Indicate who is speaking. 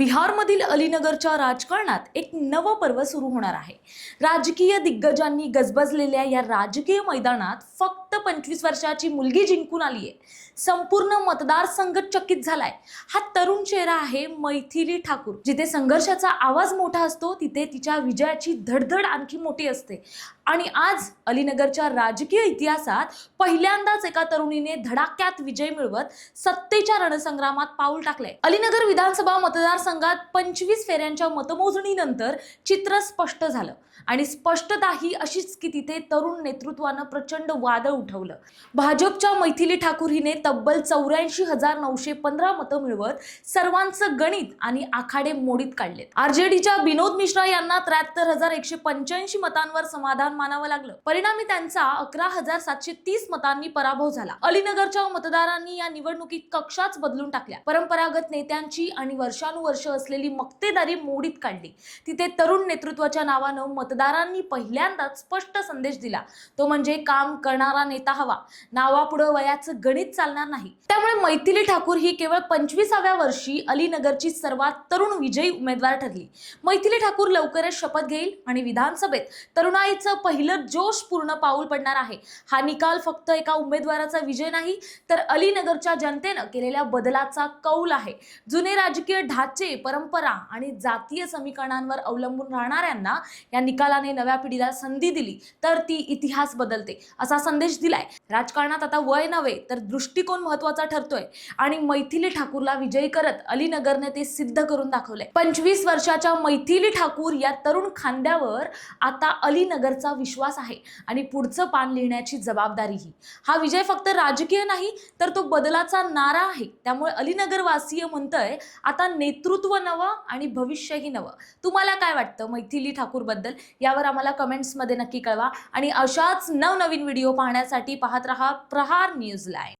Speaker 1: बिहारमधील अलीनगरच्या राजकारणात एक नवं पर्व सुरू होणार आहे। राजकीय दिग्गजांनी गजबजलेल्या या राजकीय मैदानात फक्त 25 वर्षाची मुलगी जिंकून आली आहे। संपूर्ण मतदारसंघ चकित झालाय। हा तरुण चेहरा आहे मैथिली ठाकूर। जिथे संघर्षाचा आवाज मोठा असतो तिथे तिच्या विजयाची धडधड आणखी मोठी असते। आणि आज अलीनगरच्या राजकीय इतिहासात पहिल्यांदाच एका तरुणीने धडाक्यात विजय मिळवत सत्तेच्या रणसंग्रामात पाऊल टाकले। अलीनगर विधानसभा मतदारसंघात 25 फेऱ्यांच्या मतमोजणीनंतर चित्र स्पष्ट झालं आणि स्पष्टता ही अशीच की तिथे तरुण नेतृत्वानं प्रचंड वादळ उठवलं। भाजपच्या मैथिली ठाकूर हिने तब्बल 84,915 मतं मिळवत सर्वांचं गणित आणि आखाडे मोडीत काढले। आरजेडीच्या विनोद मिश्रा यांना 73,185 मतांवर समाधान मानावं लागलं। परिणामी त्यांचा 11,730 मतांनी पराभव झाला। अलीनगरच्या मतदारांनी या निवडणुकीत कक्षाच बदलून टाकल्या। परंपरागत नेत्यांची आणि वर्षानुवर्ष असलेली मक्तेदारी मोडीत काढली। तिथे तरुण नेतृत्वाच्या नावानं मतदारांनी पहिल्यांदाच स्पष्ट संदेश दिला, तो म्हणजे काम करणारा नेता हवा, नावापुढे वयाचं गणित चालणार नाही। त्यामुळे मैथिली ठाकूर ही केवळ 25व्या वर्षी अलीनगरची सर्वात तरुण विजयी उमेदवार ठरली। मैथिली ठाकूर लवकरच शपथ घेईल आणि विधानसभेत तरुणाईचं पहिलं जोशपूर्ण पाऊल पडणार आहे। हा निकाल फक्त एका उमेदवाराचा विजय नाही तर अलीनगरच्या जनतेनं केलेल्या बदलाचा कौल आहे। जुने राजकीय ढाचे, परंपरा आणि जातीय समीकरणांवर अवलंबून राहणाऱ्यांना या निकालाने नव्या पिढीला संधी दिली तर ती इतिहास बदलते असा संदेश दिलाय। राजकारणात आता वय नव्हे तर दृष्टिकोन महत्त्वाचा ठरतोय आणि मैथिली ठाकूरला विजयी करत अलीनगरने ते सिद्ध करून दाखवले। 25 वर्षाच्या मैथिली ठाकूर या तरुण खांद्यावर आता अलीनगरचा विश्वास आहे आणि पुढचं पान लिहिण्याची जबाबदारीही। हा विजय फक्त राजकीय नाही तर तो बदलाचा नारा आहे। त्यामुळे अलीनगर वासीय म्हणतोय आता नेतृत्व नवं आणि भविष्यही नवं। तुम्हाला काय वाटतं मैथिली ठाकूर बद्दल यावर आम्हाला कमेंट्स मध्ये नक्की कळवा आणि अशाच नवनवीन व्हिडिओ पाहण्यासाठी पाहत रहा प्रहार न्यूज लाईव्ह।